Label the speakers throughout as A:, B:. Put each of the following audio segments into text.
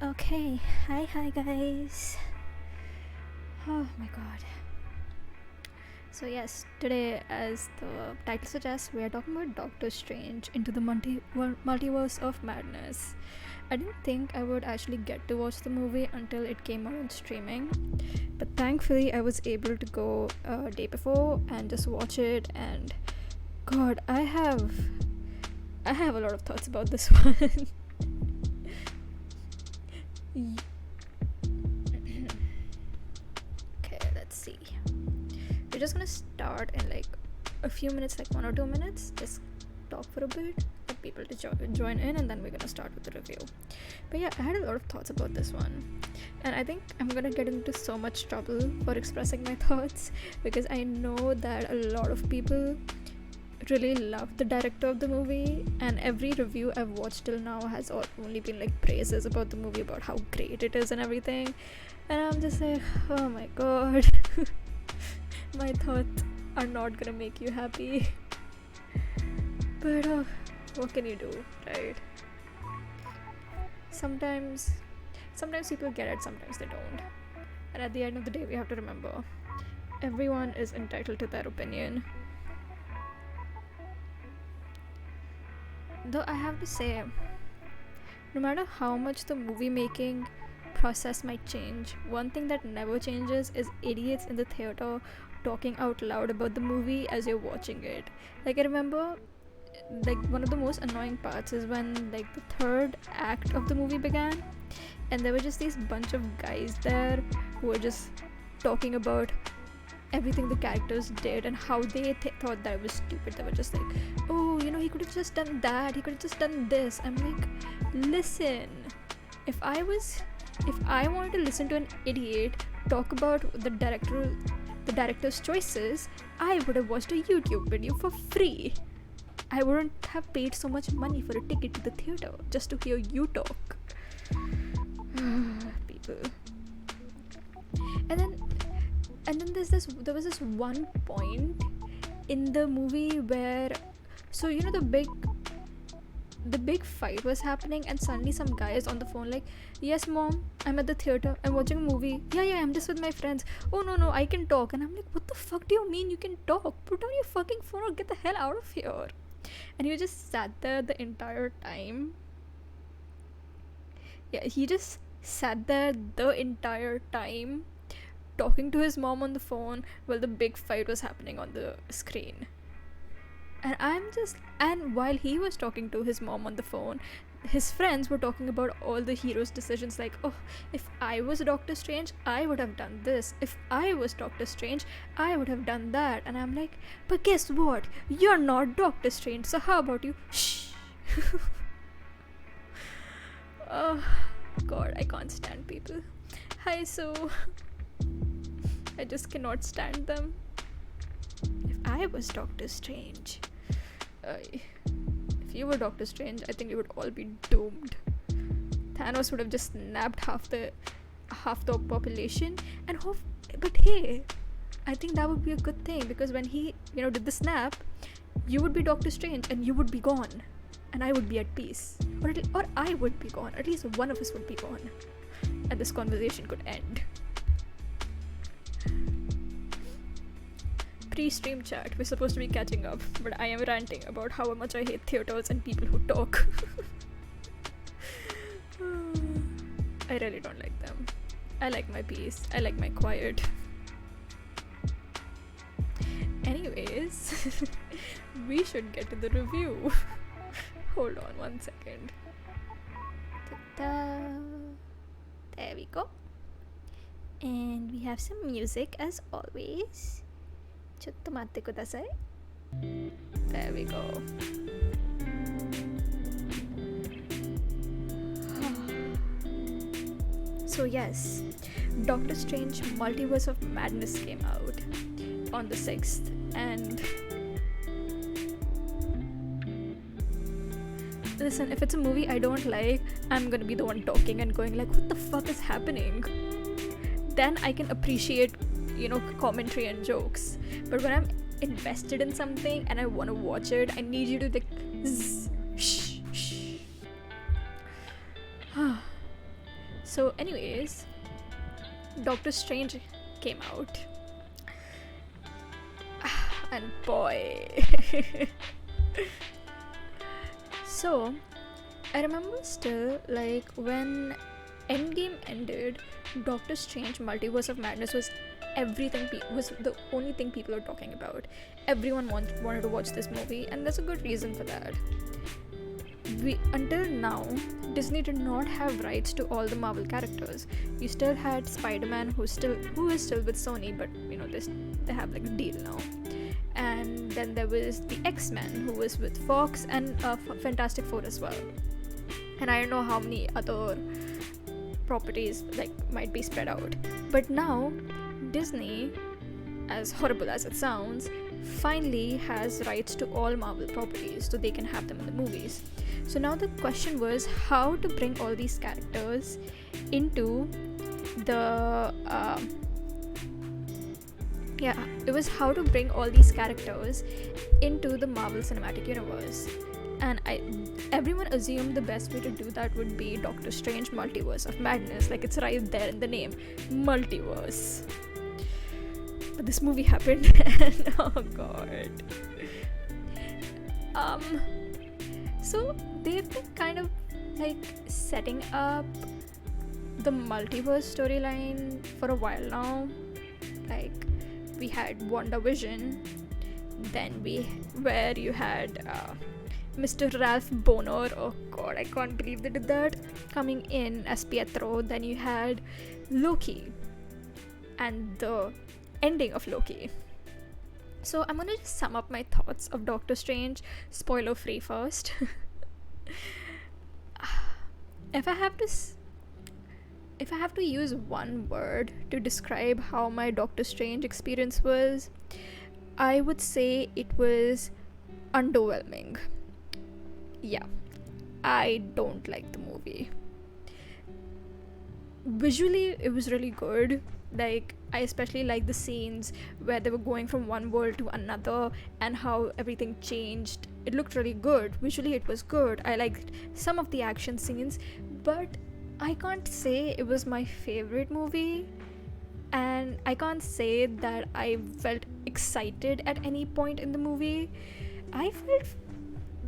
A: Okay, hi guys. Oh my god. So yes, today, as the title suggests, we are talking about Doctor Strange into the Multiverse of Madness. I didn't think I would actually get to watch the movie until it came out on streaming, but thankfully I was able to go a day before and just watch it. And God, I have a lot of thoughts about this one. Okay, let's see. We're just gonna start in like a few minutes, like 1 or 2 minutes. Just talk for a bit, get people to join in, and then we're gonna start with the review. But yeah, I had a lot of thoughts about this one, and I think I'm gonna get into so much trouble for expressing my thoughts because I know that a lot of people really love the director of the movie, and every review I've watched till now has only been like praises about the movie, about how great it is and everything, and I'm just like, oh my god. My thoughts are not gonna make you happy. But what can you do, right? Sometimes people get it, sometimes they don't. And at the end of the day, we have to remember, everyone is entitled to their opinion. Though I have to say, no matter how much the movie making process might change, one thing that never changes is idiots in the theater talking out loud about the movie as you're watching it. Like, I remember, like, one of the most annoying parts is when like the third act of the movie began, and there were just these bunch of guys there who were just talking about everything the characters did and how they thought that was stupid. They were just like, oh, he could have just done that, he could have just done this. I'm like, listen, if I wanted to listen to an idiot talk about the director's choices, I would have watched a YouTube video for free. I wouldn't have paid so much money for a ticket to the theater just to hear you talk. People. And then there was this one point in the movie where, so the big fight was happening, and suddenly some guy is on the phone like, yes mom, I'm at the theater, I'm watching a movie. Yeah, I'm just with my friends. Oh no, I can talk. And I'm like, what the fuck do you mean you can talk? Put down your fucking phone or get the hell out of here. And he just sat there the entire time. Yeah, he just sat there the entire time talking to his mom on the phone while the big fight was happening on the screen. And while he was talking to his mom on the phone, his friends were talking about all the hero's decisions, like, oh, if I was Doctor Strange, I would have done this. If I was Doctor Strange, I would have done that. And I'm like, but guess what? You're not Doctor Strange, so how about you shh? Oh god, I can't stand people. Hi, so I just cannot stand them. If I was Doctor Strange, if you were Doctor Strange, I think you would all be doomed. Thanos would have just snapped half the population, but hey, I think that would be a good thing, because when he did the snap, you would be Doctor Strange and you would be gone, and I would be at peace, or I would be gone. At least one of us would be gone, and this conversation could end. Pre-stream chat, we're supposed to be catching up, but I am ranting about how much I hate theaters and people who talk. I really don't like them. I like my peace. I like my quiet. Anyways, we should get to the review. Hold on 1 second. Ta-da. There we go. And we have some music as always. ちょっと待ってください. There we go. So yes, Doctor Strange Multiverse of Madness came out on the 6th, and listen, if it's a movie I don't like, I'm gonna be the one talking and going like, what the fuck is happening? Then I can appreciate commentary and jokes. But when I'm invested in something and I want to watch it, I need you to like shh. So anyways, Doctor Strange came out, And boy. So, I remember still, like, when Endgame ended, Doctor Strange Multiverse of Madness was was the only thing people were talking about. Everyone wanted to watch this movie, and there's a good reason for that. Until now, Disney did not have rights to all the Marvel characters. You still had Spider-Man, who is still with Sony, but they have like a deal now. And then there was the X-Men, who was with Fox, and Fantastic Four as well. And I don't know how many other properties like might be spread out. But now Disney, as horrible as it sounds, finally has rights to all Marvel properties, so they can have them in the movies. So now the question was how to bring all these characters into the how to bring all these characters into the Marvel Cinematic Universe. And everyone assumed the best way to do that would be Doctor Strange Multiverse of Madness, like it's right there in the name, multiverse. But this movie happened, and oh god. So they've been kind of like setting up the multiverse storyline for a while now. Like, we had WandaVision, then where you had Mr. Ralph Boner, oh god, I can't believe they did that, coming in as Pietro. Then you had Loki and the ending of Loki. So I'm gonna just sum up my thoughts of Doctor Strange, spoiler free first. If I have to use one word to describe how my Doctor Strange experience was, I would say it was underwhelming. Yeah, I don't like the movie. Visually, it was really good. Like, I especially like the scenes where they were going from one world to another and how everything changed. It looked really good. Visually, it was good. I liked some of the action scenes, but I can't say it was my favorite movie, and I can't say that I felt excited at any point in the movie. I felt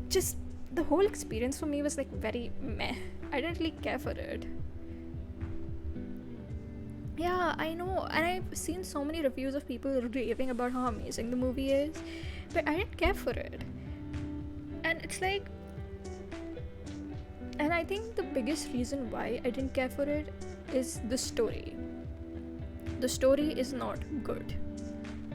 A: just the whole experience for me was like very meh. I didn't really care for it. Yeah, I know, and I've seen so many reviews of people raving about how amazing the movie is, but I didn't care for it. And it's like, and I think the biggest reason why I didn't care for it is the story. The story is not good.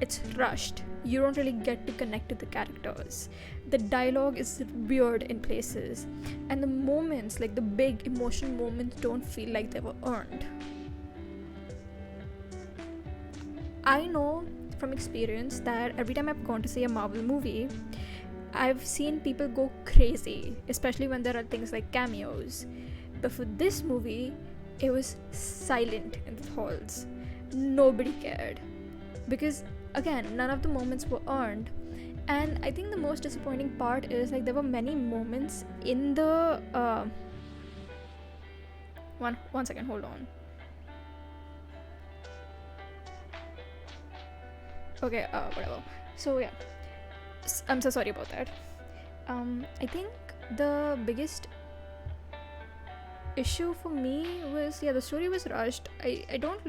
A: It's rushed. You don't really get to connect to the characters. The dialogue is weird in places, and the moments, like the big emotional moments, don't feel like they were earned. I know from experience that every time I've gone to see a Marvel movie, I've seen people go crazy, especially when there are things like cameos. But for this movie, it was silent in the halls. Nobody cared. Because, again, none of the moments were earned. And I think the most disappointing part is, like, there were many moments in the... One second, hold on. Okay, whatever. So, yeah. I'm so sorry about that. I think the biggest issue for me was, the story was rushed. I don't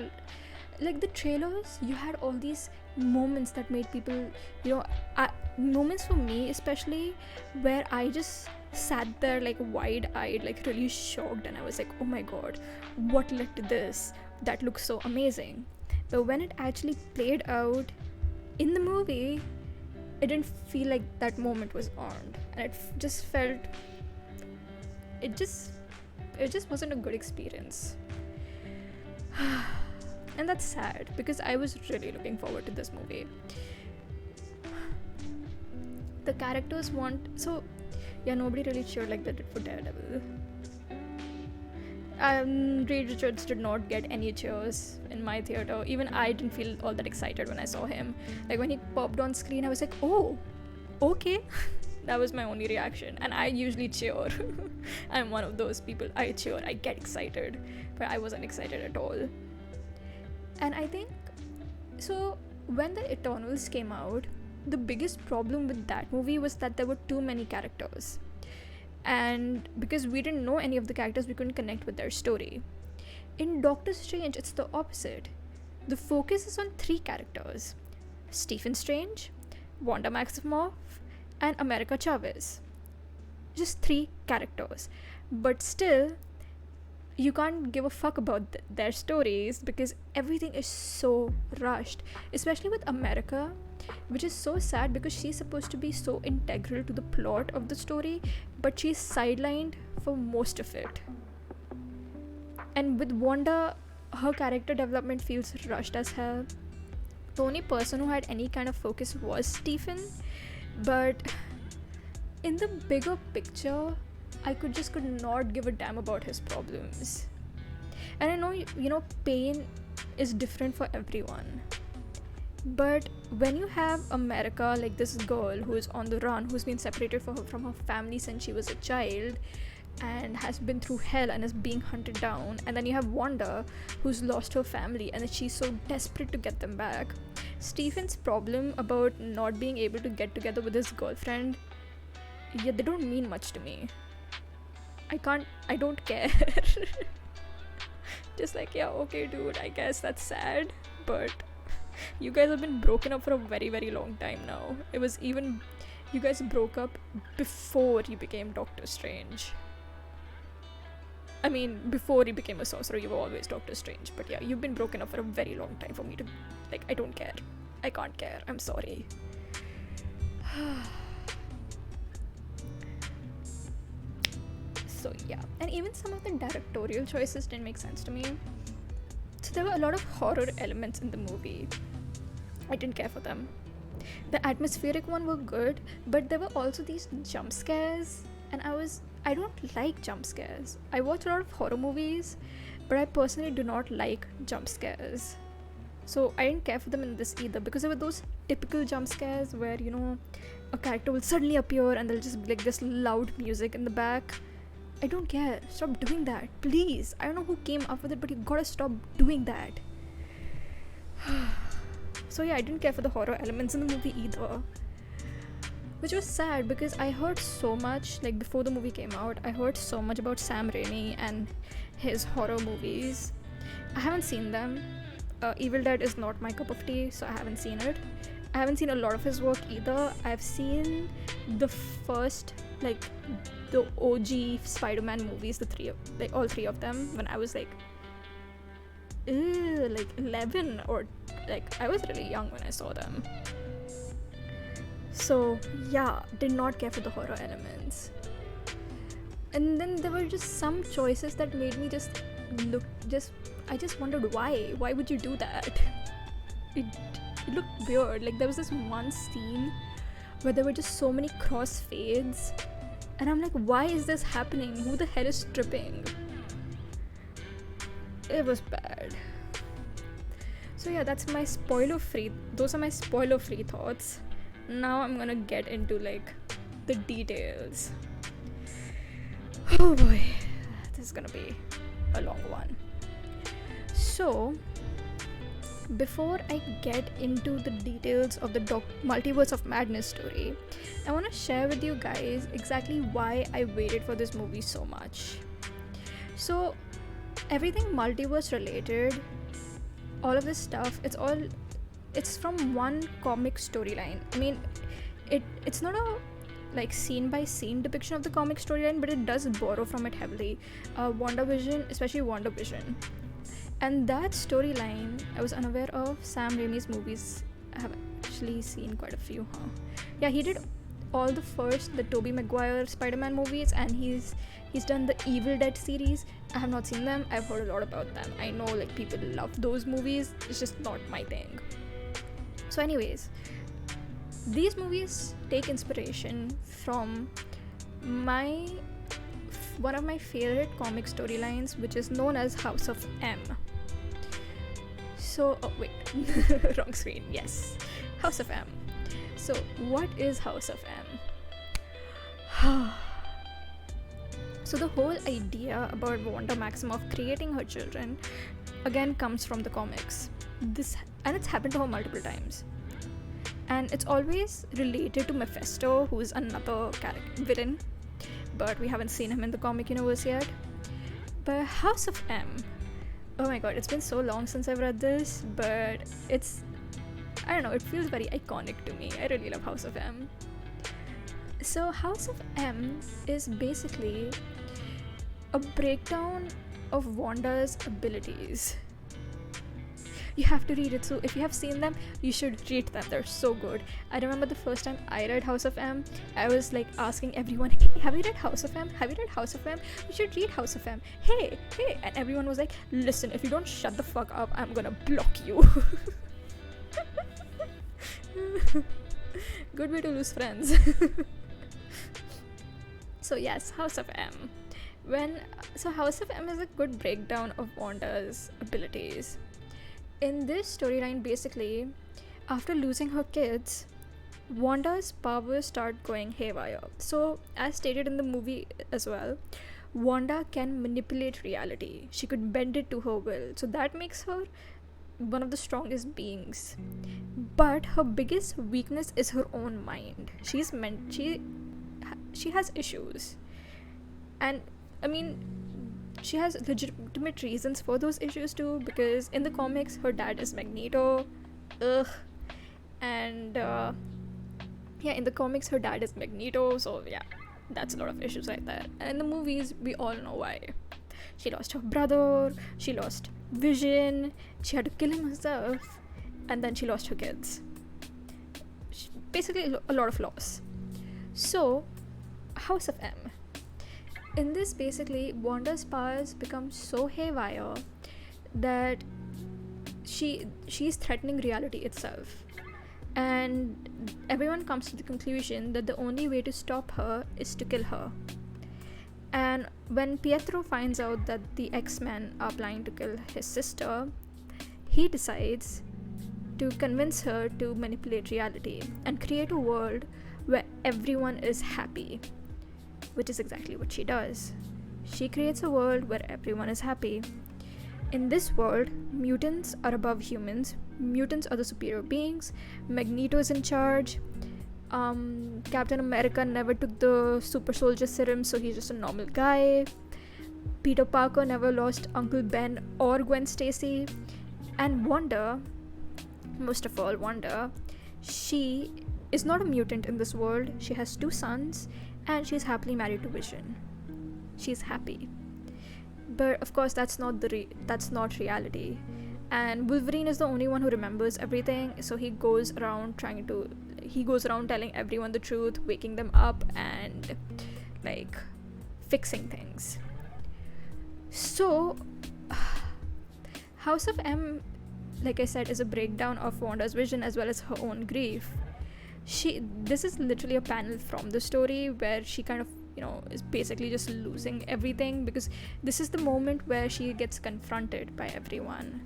A: like the trailers. You had all these moments that made people, moments for me especially, where I just sat there like wide-eyed, like really shocked, and I was like, oh my god, what led to this? That looks so amazing. But when it actually played out in the movie, it didn't feel like that moment was earned, and it just felt, it just wasn't a good experience. And that's sad, because I was really looking forward to this movie. The characters nobody really cheered like they did for Daredevil. Reed Richards did not get any cheers in my theater. Even I didn't feel all that excited when I saw him. Like, when he popped on screen, I was like, oh, okay. That was my only reaction. And I usually cheer. I'm one of those people. I cheer, I get excited. But I wasn't excited at all. And I think, so when the Eternals came out, the biggest problem with that movie was that there were too many characters, and because we didn't know any of the characters, we couldn't connect with their story. In Doctor Strange, it's the opposite. The focus is on 3 characters: Stephen Strange, Wanda Maximoff, and America Chavez. Just 3 characters. But still, you can't give a fuck about their stories because everything is so rushed, especially with America, which is so sad because she's supposed to be so integral to the plot of the story, but she's sidelined for most of it. And with Wanda, her character development feels rushed as hell. The only person who had any kind of focus was Stephen, but in the bigger picture, I could not give a damn about his problems. And I know, pain is different for everyone. But when you have America, like this girl who is on the run, who's been separated from her family since she was a child, and has been through hell and is being hunted down, and then you have Wanda, who's lost her family and she's so desperate to get them back. Stephen's problem about not being able to get together with his girlfriend, they don't mean much to me. I don't care. Just like, yeah, okay dude, I guess that's sad, but you guys have been broken up for a very, very long time now. You guys broke up before you became Doctor Strange. I mean, before you became a sorcerer, you were always Doctor Strange. But yeah, you've been broken up for a very long time for me to... I don't care. I can't care. I'm sorry. So yeah. And even some of the directorial choices didn't make sense to me. So there were a lot of horror elements in the movie. I didn't care for them. The atmospheric one were good, but there were also these jump scares, and I don't like jump scares. I watch a lot of horror movies, but I personally do not like jump scares. So I didn't care for them in this either, because there were those typical jump scares where, a character will suddenly appear and there'll just be like this loud music in the back. I don't care. Stop doing that, please. I don't know who came up with it, but you gotta stop doing that. So yeah, I didn't care for the horror elements in the movie either, which was sad because I heard so much, like before the movie came out, I heard so much about Sam Raimi and his horror movies. I haven't seen them. Evil Dead is not my cup of tea, so I haven't seen it. I haven't seen a lot of his work either. I've seen the first, the OG Spider-Man movies, all 3 of them, when I was 11, or I was really young when I saw them. So yeah, did not care for the horror elements. And then there were just some choices that made me I just wondered why would you do that? It looked weird. There was this one scene where there were just so many cross fades, and I'm like, why is this happening? Who the hell is stripping? It was bad. So yeah, those are my spoiler-free thoughts. Now I'm gonna get into the details. Oh boy, this is gonna be a long one. So before I get into the details of the Multiverse of Madness story, I want to share with you guys exactly why I waited for this movie so much. So everything multiverse related, all of this stuff, it's from one comic storyline. I mean, it's not a scene by scene depiction of the comic storyline, but it does borrow from it heavily. WandaVision, especially WandaVision. And that storyline, I was unaware of Sam Raimi's movies. I have actually seen quite a few, Yeah, he did all the Tobey Maguire Spider-Man movies, and he's done the Evil Dead series. I have not seen them. I've heard a lot about them. I know people love those movies. It's just not my thing. So anyways, these movies take inspiration from one of my favorite comic storylines, which is known as House of M. So, wrong screen. Yes, House of M. So, what is House of M? So, the whole idea about Wanda Maximoff creating her children again comes from the comics. And it's happened to her multiple times. and it's always related to Mephisto, who is another villain, but we haven't seen him in the comic universe yet. But House of M, oh my god, it's been so long since I've read this, but I don't know, it feels very iconic to me. I really love House of M. So House of M is basically a breakdown of Wanda's abilities. You have to read it, so if you have seen them, you should read them. They're so good. I remember the first time I read House of M, I was like asking everyone, hey, have you read House of M? Have you read House of M? You should read House of M. Hey, and everyone was like, listen, if you don't shut the fuck up, I'm gonna block you. Good way to lose friends. So yes, House of M. House of M is a good breakdown of Wanda's abilities. In this storyline, basically, after losing her kids, Wanda's powers start going haywire. So, as stated in the movie as well, Wanda can manipulate reality. She could bend it to her will. So that makes her one of the strongest beings. But her biggest weakness is her own mind. She has issues. And I mean, she has legitimate reasons for those issues too, because in the comics her dad is Magneto. And in the comics her dad is Magneto, so yeah, that's a lot of issues right there. And in the movies we all know why. She lost her brother, she lost Vision, she had to kill him herself, and then she lost her kids. Basically a lot of loss. So House of M, in this, basically, Wanda's powers become so haywire that she's threatening reality itself. And everyone comes to the conclusion that the only way to stop her is to kill her. And when Pietro finds out that the X-Men are planning to kill his sister, he decides to convince her to manipulate reality and create a world where everyone is happy. Which is exactly what she does. She creates a world where everyone is happy. In this world, mutants are above humans. Mutants are the superior beings. Magneto is in charge. Captain America never took the super soldier serum, so he's just a normal guy. Peter Parker never lost Uncle Ben or Gwen Stacy. And Wanda, most of all Wanda, she is not a mutant in this world. She has 2 sons, and she's happily married to Vision. She's happy. But of course that's not reality. And Wolverine is the only one who remembers everything, so he goes around telling everyone the truth, waking them up and like fixing things. So House of M, like I said, is a breakdown of Wanda's vision as well as her own grief. This is literally a panel from the story where she kind of, is basically just losing everything, because this is the moment where she gets confronted by everyone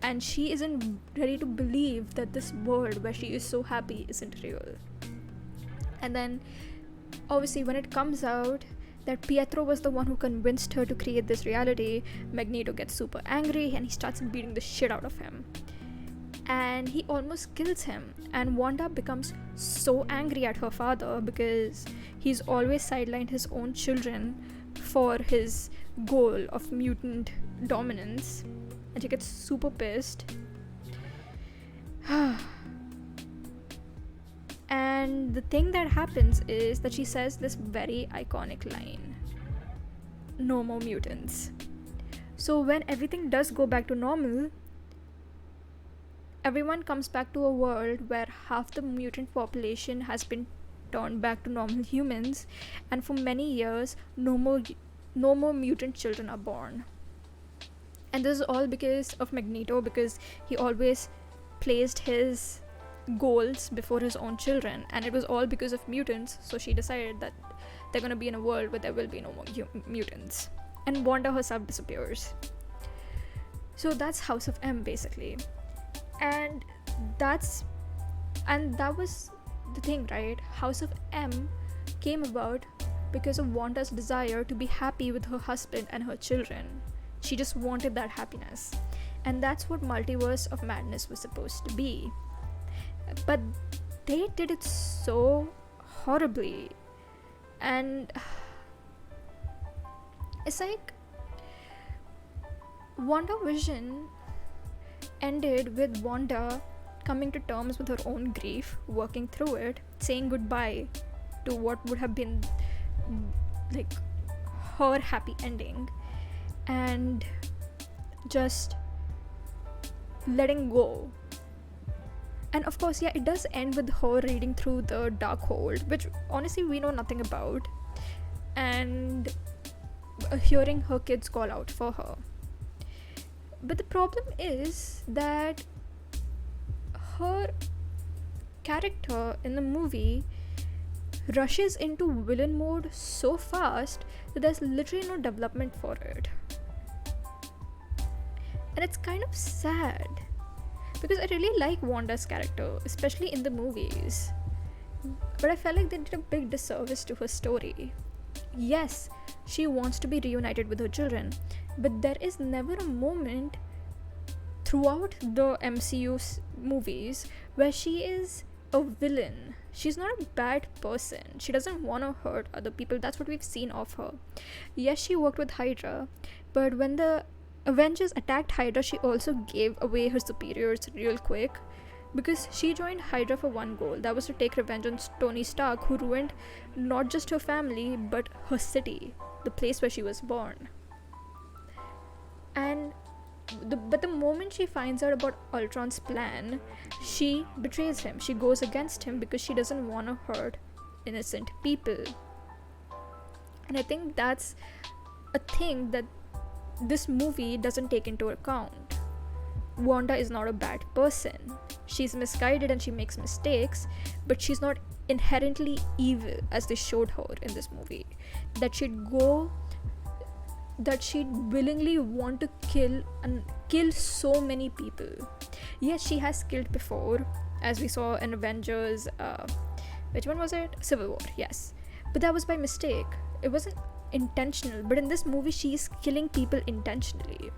A: and she isn't ready to believe that this world where she is so happy isn't real. And then obviously when it comes out that Pietro was the one who convinced her to create this reality, Magneto gets super angry and he starts beating the shit out of him. And he almost kills him, and Wanda becomes so angry at her father because he's always sidelined his own children for his goal of mutant dominance, and she gets super pissed. And the thing that happens is that she says this very iconic line: no more mutants. So when everything does go back to normal, everyone comes back to a world where half the mutant population has been turned back to normal humans, and for many years no more mutant children are born. And this is all because of Magneto, because he always placed his goals before his own children, and it was all because of mutants. So she decided that they're going to be in a world where there will be no more mutants, and Wanda herself disappears. So that's House of M basically. And that was the thing, right? House of M came about because of Wanda's desire to be happy with her husband and her children. She just wanted that happiness, and that's what Multiverse of Madness was supposed to be. But they did it so horribly. And it's like WandaVision ended with Wanda coming to terms with her own grief, working through it, saying goodbye to what would have been like her happy ending, and just letting go. And of course, yeah, it does end with her reading through the Darkhold, which honestly we know nothing about, and hearing her kids call out for her. But the problem is that her character in the movie rushes into villain mode so fast that there's literally no development for it. And it's kind of sad because I really like Wanda's character, especially in the movies. But I felt like they did a big disservice to her story. Yes, she wants to be reunited with her children, but there is never a moment throughout the MCU movies where she is a villain. She's not a bad person. She doesn't want to hurt other people. That's what we've seen of her. Yes, she worked with Hydra, but when the Avengers attacked Hydra, she also gave away her superiors real quick, because she joined Hydra for one goal, that was to take revenge on Tony Stark, who ruined not just her family but her city, the place where she was born. And but the moment she finds out about Ultron's plan, she betrays him. She goes against him because she doesn't want to hurt innocent people. And I think that's a thing that this movie doesn't take into account. Wanda is not a bad person. She's misguided and she makes mistakes, but she's not inherently evil as they showed her in this movie. That she'd willingly want to kill so many people. Yes, she has killed before, as we saw in Avengers, which one was it? Civil War, yes. But that was by mistake. It wasn't intentional. But in this movie, she's killing people intentionally.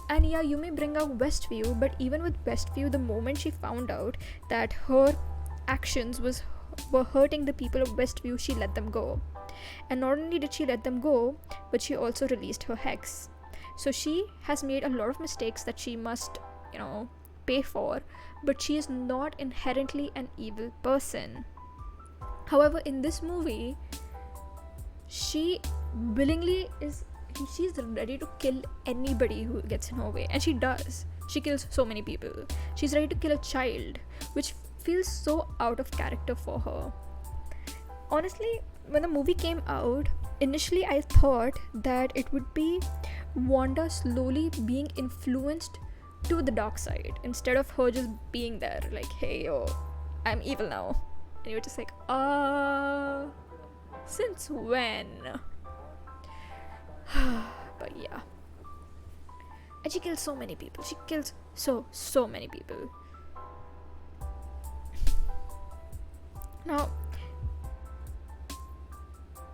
A: And yeah, you may bring out Westview, but even with Westview, the moment she found out that her actions were hurting the people of Westview, she let them go. And not only did she let them go, but she also released her hex. So she has made a lot of mistakes that she must, pay for, but she is not inherently an evil person. However, in this movie, she willingly she's ready to kill anybody who gets in her way, and she does. She kills so many people. She's ready to kill a child, which feels so out of character for her. Honestly, when the movie came out, initially I thought that it would be Wanda slowly being influenced to the dark side, instead of her just being there like, hey yo, I'm evil now. And you're just like, since when? But yeah. And she kills so many people. She kills so many people. Now,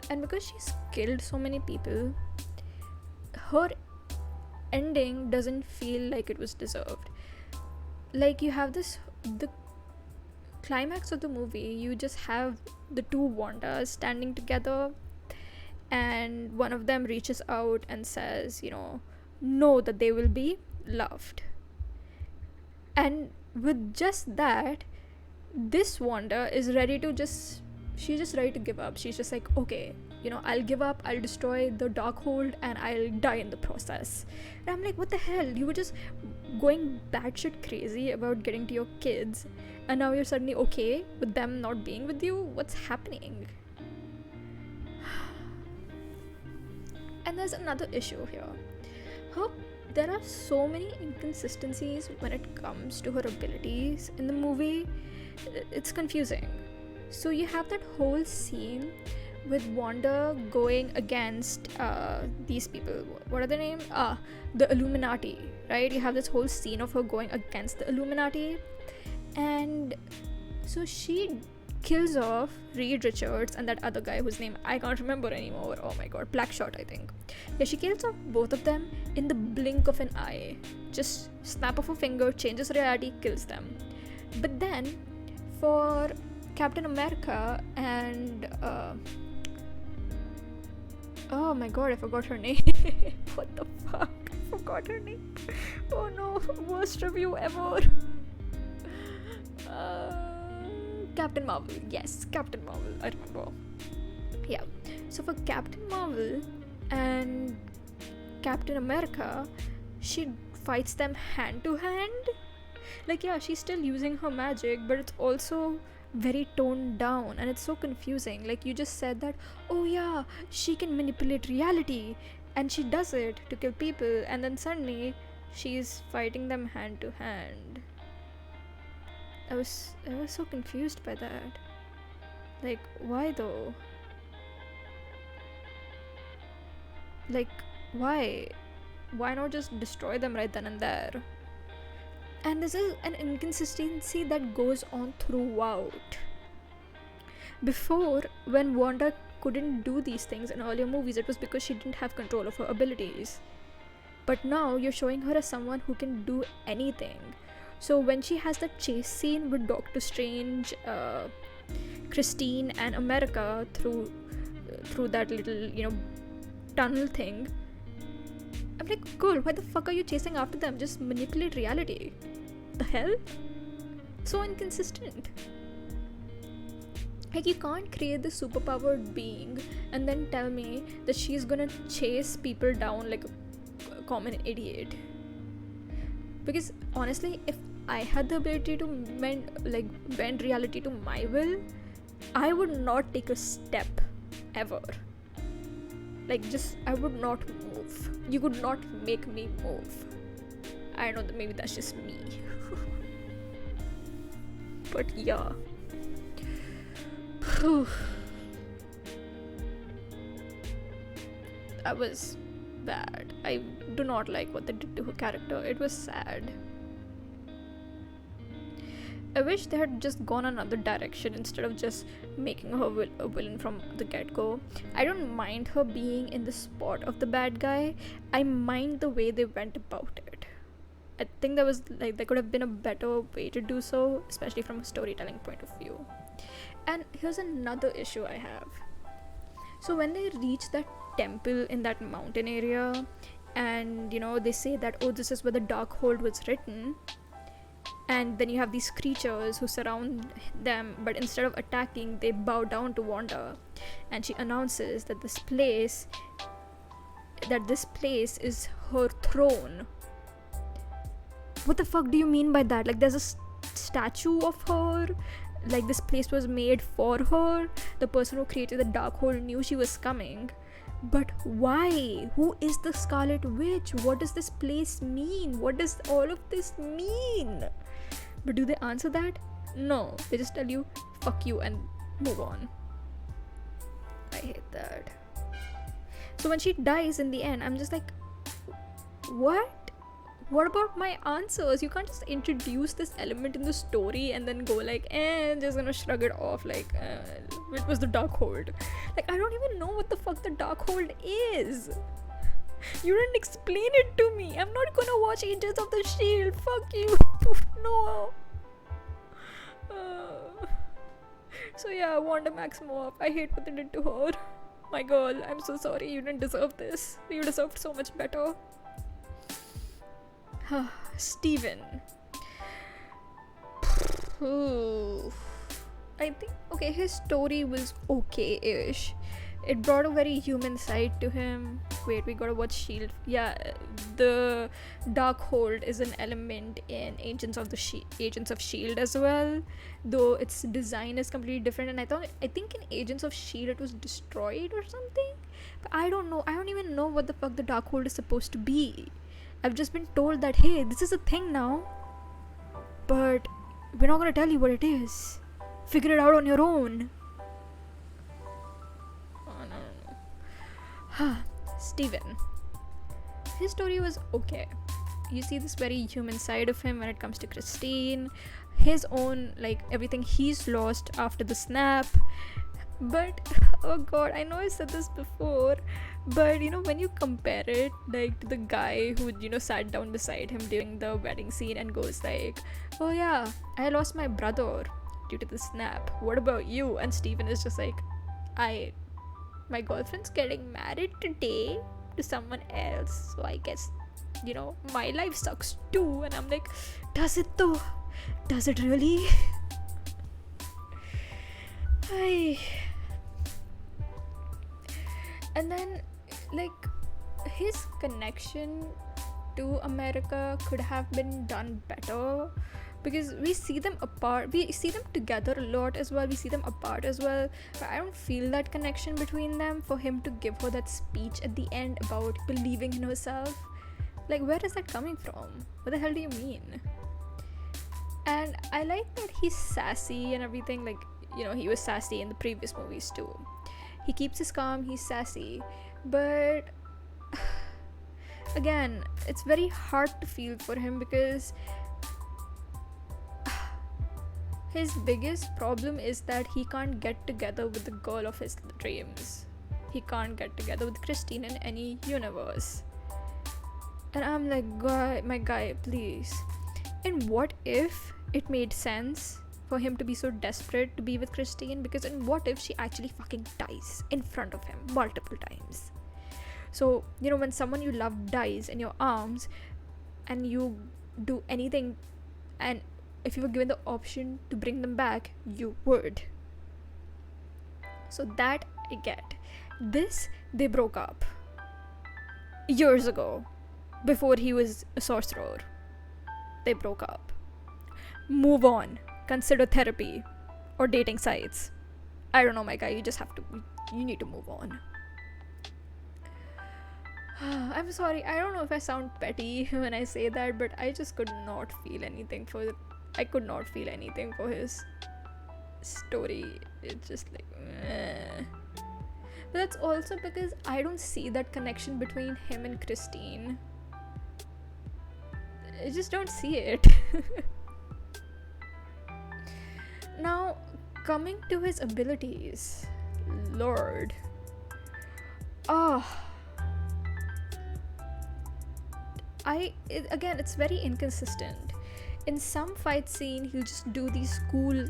A: and because she's killed so many people, her ending doesn't feel like it was deserved. Like, you have the climax of the movie, you just have the two Wandas standing together, and one of them reaches out and says, know that they will be loved. And with just that, this Wanda is ready to she's just ready to give up. She's just like, okay, I'll give up, I'll destroy the Darkhold, and I'll die in the process. And I'm like, what the hell? You were just going batshit crazy about getting to your kids, and now you're suddenly okay with them not being with you? What's happening? And there's another issue here. There are so many inconsistencies when it comes to her abilities in the movie. It's confusing. So you have that whole scene with Wanda going against these people. What are their names? The Illuminati, right? You have this whole scene of her going against the Illuminati, and so she kills off Reed Richards and that other guy whose name I can't remember anymore. Oh my god, Blackshot, I think. Yeah, she kills off both of them in the blink of an eye. Just snap of a finger, changes reality, kills them. But then, for Captain America and oh my god, I forgot her name. What the fuck? I forgot her name. Oh no, worst review ever. Captain Marvel. Yes, Captain Marvel. I remember. Yeah. So for Captain Marvel and Captain America, she fights them hand to hand. Like, yeah, she's still using her magic, but it's also very toned down and it's so confusing. Like, you just said that, oh yeah, she can manipulate reality and she does it to kill people, and then suddenly she's fighting them hand to hand. I was so confused by that. Like, why though? Like, why? Why not just destroy them right then and there? And this is an inconsistency that goes on throughout. Before, when Wanda couldn't do these things in earlier movies, it was because she didn't have control of her abilities. But now you're showing her as someone who can do anything. So when she has that chase scene with Doctor Strange, Christine and America through that little, tunnel thing, I'm like, cool, why the fuck are you chasing after them? Just manipulate reality. The hell? So inconsistent. Like, you can't create this superpowered being and then tell me that she's gonna chase people down like a common idiot. Because honestly, if I had the ability to bend reality to my will, I would not take a step ever. Like, just, I would not move. You could not make me move. I know that maybe that's just me. But yeah. That was bad. I do not like what they did to her character. It was sad. I wish they had just gone another direction instead of just making her a villain from the get-go. I don't mind her being in the spot of the bad guy. I mind the way they went about it. I think there could have been a better way to do so, especially from a storytelling point of view. And here's another issue I have. So when they reach that temple in that mountain area, and they say that, oh, this is where the Darkhold was written, and then you have these creatures who surround them, but instead of attacking, they bow down to Wanda, and she announces that this place is her throne. What the fuck do you mean by that? Like, there's a statue of her. Like, this place was made for her. The person who created the Darkhold knew she was coming. But why? Who is the Scarlet Witch? What does this place mean? What does all of this mean? But do they answer that? No. They just tell you, fuck you, and move on. I hate that. So when she dies in the end, I'm just like, what? What about my answers? You can't just introduce this element in the story and then go like, just gonna shrug it off like, it was the Darkhold. Like, I don't even know what the fuck the Darkhold is. You didn't explain it to me. I'm not gonna watch Agents of the Shield. Fuck you. No. So yeah, Wanda Maximoff. I hate what they did to her. My girl, I'm so sorry. You didn't deserve this. You deserved so much better. Steven. I think, okay, his story was okay-ish. It brought a very human side to him. Wait, we gotta watch Shield. Yeah, the Darkhold is an element in Agents of Shield as well, though its design is completely different. And I think in Agents of Shield it was destroyed or something. But I don't know. I don't even know what the fuck the Darkhold is supposed to be. I've just been told that, hey, this is a thing now, but we're not gonna tell you what it is. Figure it out on your own. Oh no. Steven. His story was okay. You see this very human side of him when it comes to Christine, his own, like, everything he's lost after the snap. But oh god, I know I said this before, but when you compare it like to the guy who sat down beside him during the wedding scene and goes like, oh yeah, I lost my brother, due to the snap. What about you? And Steven is just like, my girlfriend's getting married today to someone else, so I guess, my life sucks too. And I'm like, does it though? Does it really? And then, like, his connection to America could have been done better, because we see them apart, we see them together a lot as well, we see them apart as well, but I don't feel that connection between them for him to give her that speech at the end about believing in herself. Like, where is that coming from? What the hell do you mean? And I like that he's sassy and everything. Like, he was sassy in the previous movies too. He keeps his calm, he's sassy, but again, it's very hard to feel for him, because his biggest problem is that he can't get together with the girl of his dreams. He can't get together with Christine in any universe. And I'm like, my guy, please. And what if it made sense for him to be so desperate to be with Christine? Because what if she actually fucking dies in front of him multiple times? So, when someone you love dies in your arms and you do anything, and if you were given the option to bring them back, you would. So that I get. This, they broke up years ago, before he was a sorcerer. They broke up. Move on. Consider therapy or dating sites. I don't know, my guy, you need to move on. I'm sorry, I don't know if I sound petty when I say that, but I just could not feel anything for his story. It's just like, meh. But that's also because I don't see that connection between him and Christine. I just don't see it. Now, coming to his abilities, Lord. Again, it's very inconsistent. In some fight scene, he'll just do these cool,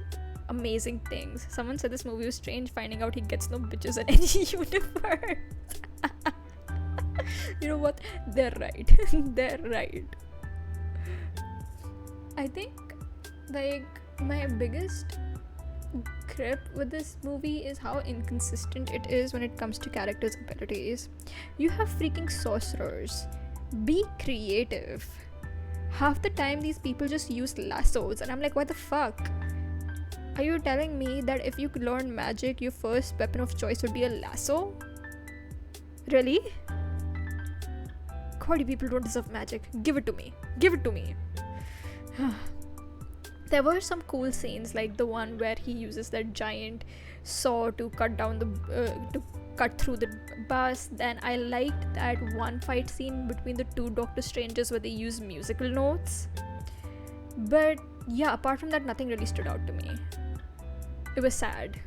A: amazing things. Someone said this movie was strange, finding out he gets no bitches in any universe. You know what? They're right. They're right. I think, like, my biggest grip with this movie is how inconsistent it is when it comes to characters' abilities. You have freaking sorcerers. Be creative. Half the time these people just use lassos, and I'm like, what the fuck? Are you telling me that if you could learn magic, your first weapon of choice would be a lasso? Really? God, you people don't deserve magic. Give it to me. Give it to me. There were some cool scenes, like the one where he uses that giant saw to cut through the bus. Then I liked that one fight scene between the two Doctor Stranges where they use musical notes. But yeah, apart from that, nothing really stood out to me. It was sad,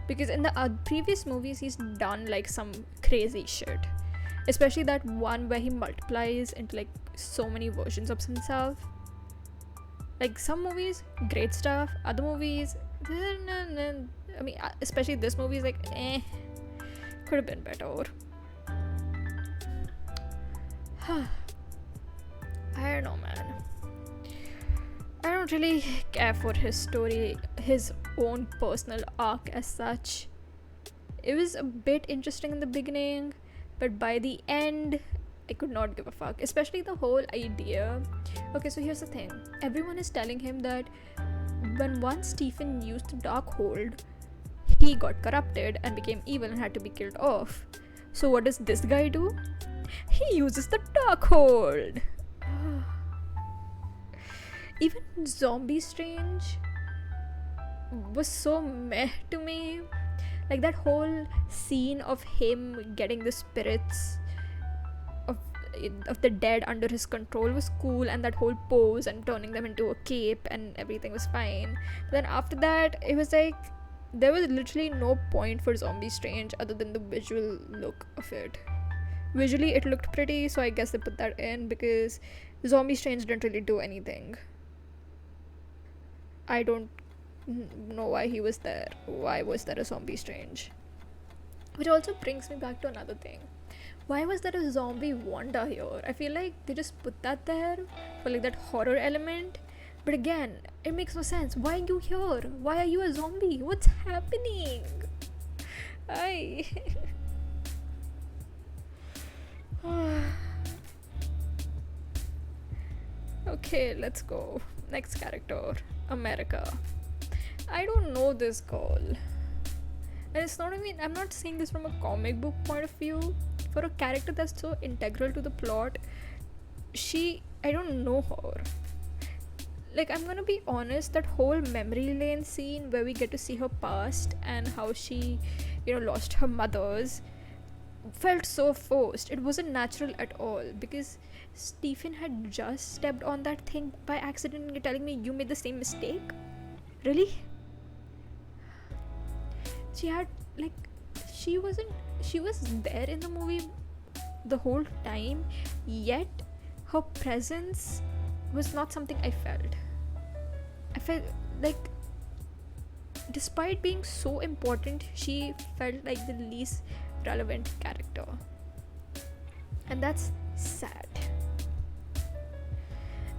A: because in the previous movies he's done like some crazy shit, especially that one where he multiplies into like so many versions of himself. Like, some movies, great stuff. Other movies, I mean, especially this movie is like, could have been better. I don't know, man. I don't really care for his story, his own personal arc as such. It was a bit interesting in the beginning, but by the end, I could not give a fuck. Especially the whole idea. Okay, so here's the thing. Everyone is telling him that when once Stephen used the Darkhold, he got corrupted and became evil and had to be killed off. So what does this guy do? He uses the Darkhold. Even Zombie Strange was so meh to me. Like, that whole scene of him getting the spirits of the dead under his control was cool, and that whole pose and turning them into a cape and everything was fine. But then after that, it was like there was literally no point for Zombie Strange other than the visual look of it. Visually it looked pretty, so I guess they put that in, because Zombie Strange didn't really do anything. I don't know why he was there. Why was there a zombie Strange? Which also brings me back to another thing. Why was there a zombie Wanda here? I feel like they just put that there for like that horror element. But again, it makes no sense. Why are you here? Why are you a zombie? What's happening? I Okay, let's go. Next character, America. I don't know this girl. And it's not, I mean, I'm not saying this from a comic book point of view. For a character that's so integral to the plot, I don't know her. Like, I'm gonna be honest, that whole memory lane scene where we get to see her past and how she, lost her mothers felt so forced. It wasn't natural at all because Stephen had just stepped on that thing by accident and you're telling me you made the same mistake? Really? She had, like, she was there in the movie the whole time, yet her presence was not something I felt like, despite being so important, she felt like the least relevant character, and that's sad.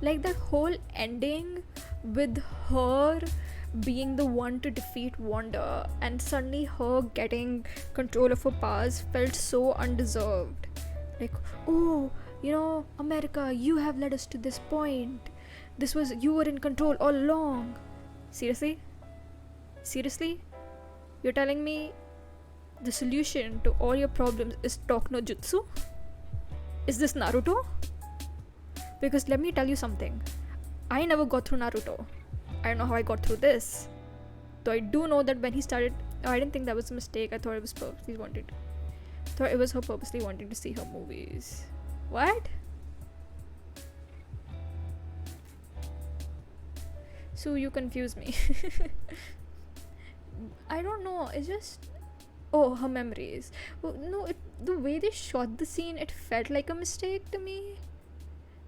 A: Like, that whole ending with her being the one to defeat Wanda and suddenly her getting control of her powers felt so undeserved. Like, oh, America, you have led us to this point. You were in control all along. Seriously? You're telling me the solution to all your problems is talk no jutsu? Is this Naruto? Because let me tell you something. I never got through Naruto. I don't know how I got through this. Though I do know that when he started, I didn't think that was a mistake. I thought it was her purposely wanting to see her movies. What? So you confuse me. I don't know. It's just, her memories. No, the way they shot the scene, it felt like a mistake to me.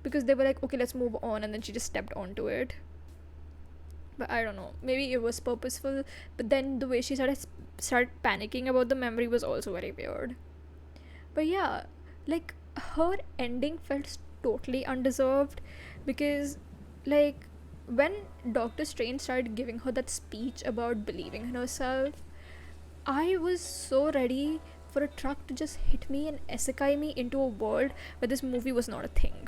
A: Because they were like, okay, let's move on, and then she just stepped onto it. But I don't know. Maybe it was purposeful. But then the way she started panicking about the memory was also very weird. But yeah, like, her ending felt totally undeserved because, like, when Doctor Strange started giving her that speech about believing in herself, I was so ready for a truck to just hit me and isekai me into a world where this movie was not a thing.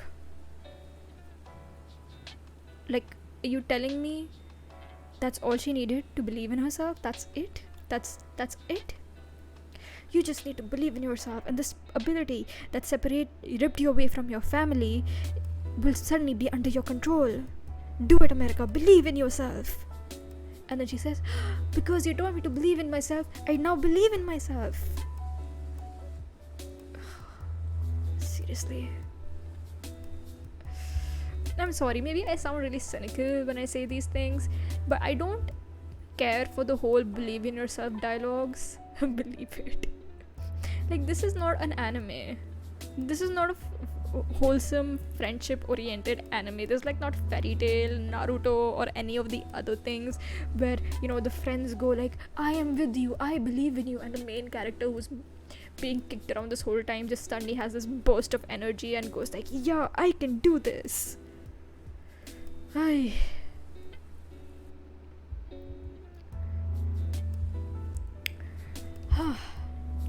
A: Like, are you telling me that's all she needed to believe in herself? That's it? That's it? You just need to believe in yourself, and this ability that ripped you away from your family will suddenly be under your control. Do it, America. Believe in yourself. And then she says, because you told me to believe in myself, I now believe in myself. Seriously. I'm sorry, maybe I sound really cynical when I say these things, but I don't care for the whole believe in yourself dialogues. Believe it. Like, this is not an anime. This is not a wholesome friendship oriented anime. There's like not Fairy Tail, Naruto, or any of the other things where the friends go like, I am with you, I believe in you, and the main character who's being kicked around this whole time just suddenly has this burst of energy and goes like, yeah, I can do this. Ay.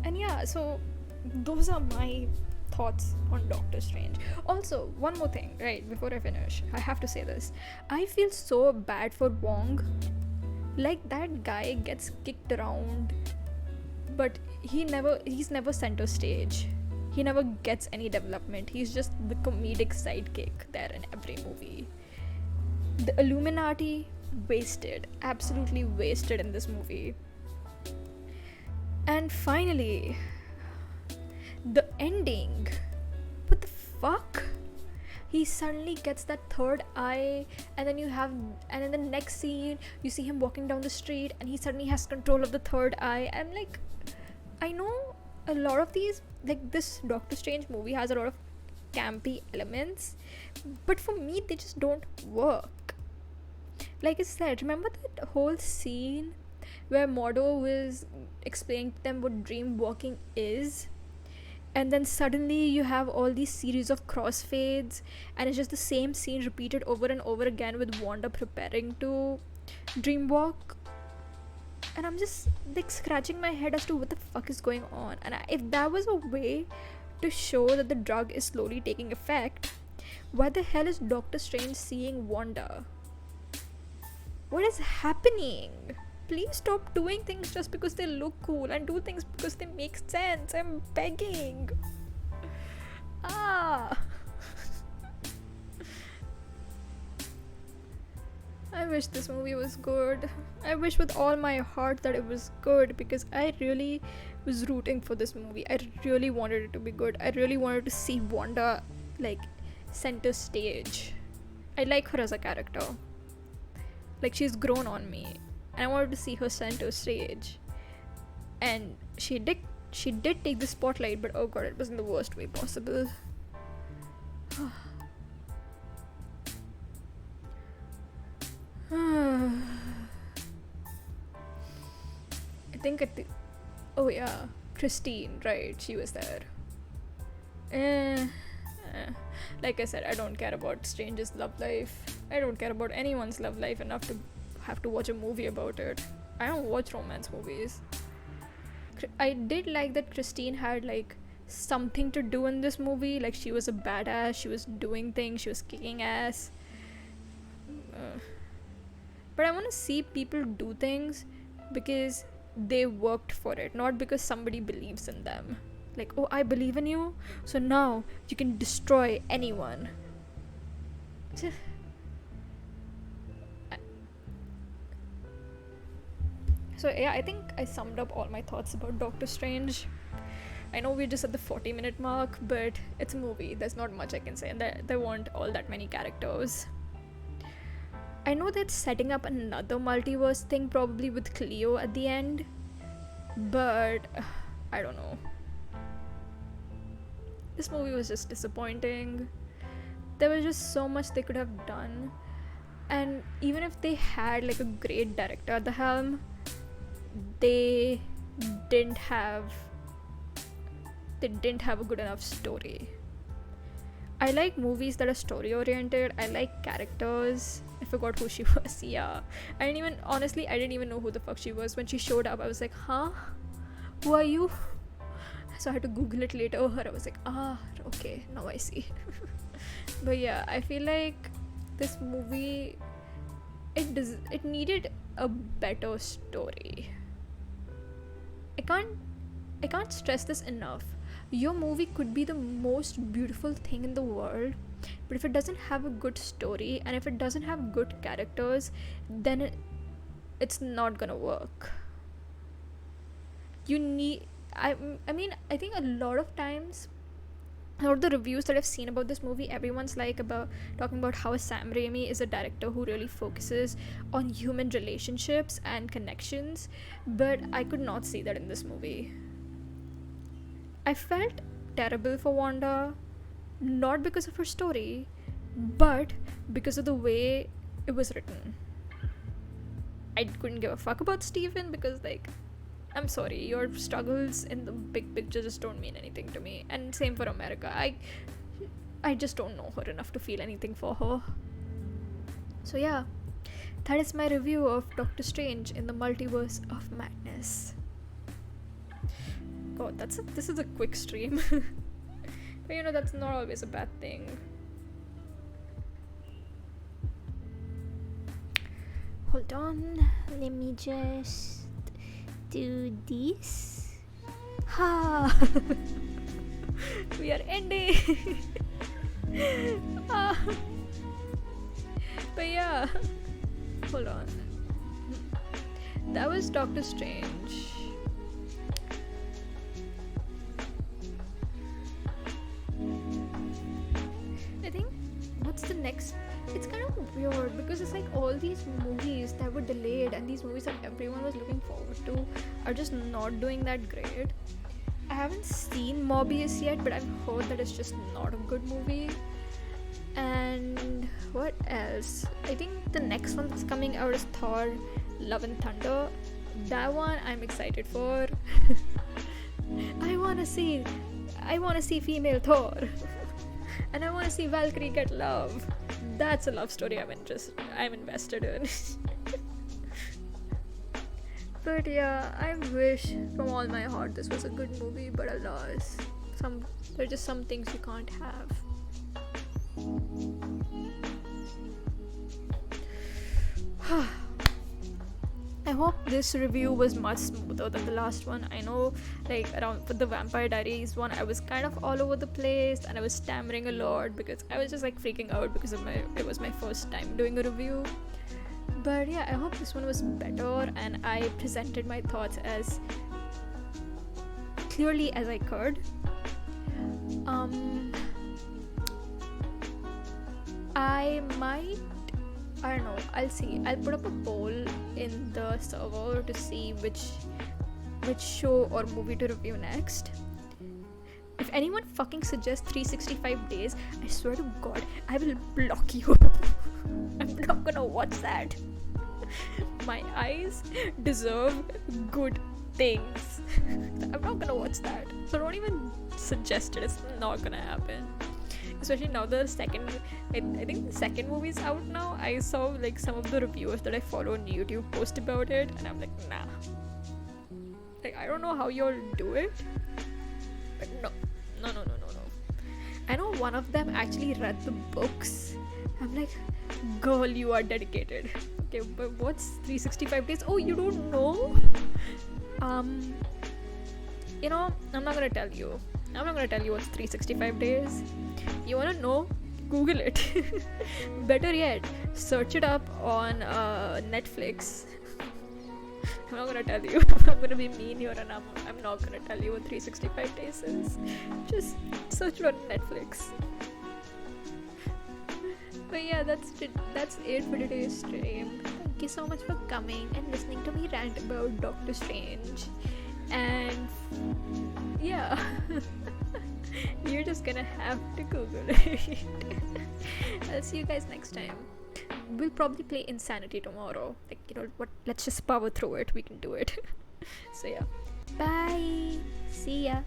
A: And yeah, so those are my thoughts on Doctor Strange. Also, one more thing, right, before I finish, I have to say this. I feel so bad for Wong. Like, that guy gets kicked around, but he's never center stage. He never gets any development. He's just the comedic sidekick there in every movie. The Illuminati, wasted. Absolutely wasted in this movie. And finally, the ending. What the fuck? He suddenly gets that third eye, and then in the next scene you see him walking down the street and he suddenly has control of the third eye. I'm like, I know a lot of these, like, this Doctor Strange movie has a lot of campy elements, but for me they just don't work. Like I said, remember that whole scene where Mordo was explaining to them what dream walking is? And then suddenly you have all these series of crossfades, and it's just the same scene repeated over and over again with Wanda preparing to dreamwalk. And I'm just like scratching my head as to what the fuck is going on. And if that was a way to show that the drug is slowly taking effect, why the hell is Doctor Strange seeing Wanda? What is happening? Please stop doing things just because they look cool and do things because they make sense. I'm begging. I wish this movie was good. I wish with all my heart that it was good, because I really was rooting for this movie. I really wanted it to be good. I really wanted to see Wanda like center stage. I like her as a character. Like, she's grown on me, and I wanted to see her center stage. And she did take the spotlight, but oh god, it was in the worst way possible. I think oh yeah, Christine, right, she was there. Like I said, I don't care about Strange's love life. I don't care about anyone's love life enough to have to watch a movie about it. I don't watch romance movies. I did like that Christine had like something to do in this movie. Like, she was a badass, she was doing things, she was kicking ass. But I want to see people do things because they worked for it, not because somebody believes in them. Like, oh, I believe in you, so now you can destroy anyone. So yeah, I think I summed up all my thoughts about Doctor Strange. I know we're just at the 40-minute mark, but it's a movie. There's not much I can say, and there weren't all that many characters. I know they're setting up another multiverse thing, probably with Cleo at the end, but I don't know. This movie was just disappointing. There was just so much they could have done, and even if they had like a great director at the helm, they didn't have a good enough story. I like movies that are story oriented. I like characters. I forgot who she was. Yeah, I didn't even know who the fuck she was. When she showed up, I was like, huh, who are you? So I had to Google it later. I was like, okay, now I see. But yeah, I feel like this movie, it needed a better story. I can't stress this enough. Your movie could be the most beautiful thing in the world, but if it doesn't have a good story and if it doesn't have good characters, then it's not gonna work. You need I think a lot of times, a lot of the reviews that I've seen about this movie, everyone's talking about how Sam Raimi is a director who really focuses on human relationships and connections, but I could not see that in this movie. I felt terrible for Wanda, not because of her story, but because of the way it was written. I couldn't give a fuck about Steven because, like, I'm sorry, your struggles in the big picture just don't mean anything to me. And same for America. I just don't know her enough to feel anything for her. So yeah, that is my review of Doctor Strange in the Multiverse of Madness. God, this is a quick stream. But that's not always a bad thing. Hold on, let me just do this. Ha! We are ending. But yeah, hold on. That was Doctor Strange. I think what's the next? It's kind of weird because it's like all these movies that were delayed and these movies that everyone was looking forward to are just not doing that great. I haven't seen Morbius yet, but I've heard that it's just not a good movie. And what else? I think the next one that's coming out is Thor Love and Thunder. That one I'm excited for. I wanna see female Thor. And I wanna see Valkyrie get love. That's a love story I'm invested in. But yeah, I wish from all my heart this was a good movie, but alas, there are just some things you can't have. I hope this review was much smoother than the last one. I know, like, around for the Vampire Diaries one, I was kind of all over the place and I was stammering a lot because I was just like freaking out because it was my first time doing a review. But yeah, I hope this one was better and I presented my thoughts as clearly as I could. I don't know, I'll see. I'll put up a poll in the server to see which show or movie to review next. If anyone fucking suggests 365 days, I swear to God, I will block you. I'm not gonna watch that. My eyes deserve good things. I'm not gonna watch that. So don't even suggest it. It's not gonna happen. Especially now I think the second movie is out now. I saw like some of the reviewers that I follow on YouTube post about it, and I'm like, nah. Like, I don't know how you all do it, but no. I know one of them actually read the books. I'm like, girl, you are dedicated. Okay, but what's 365 days? Oh, you don't know? You know, I'm not gonna tell you what's 365 days. You wanna know? Google it. Better yet, search it up on Netflix. I'm not gonna tell you. I'm gonna be mean here and I'm not gonna tell you what 365 days is. Just search it on Netflix. But yeah, that's it for today's stream. Thank you so much for coming and listening to me rant about Doctor Strange. And yeah, you're just gonna have to Google it. I'll see you guys next time. We'll probably play Insanity tomorrow. Like, you know what? Let's just power through it. We can do it. So yeah. Bye. See ya.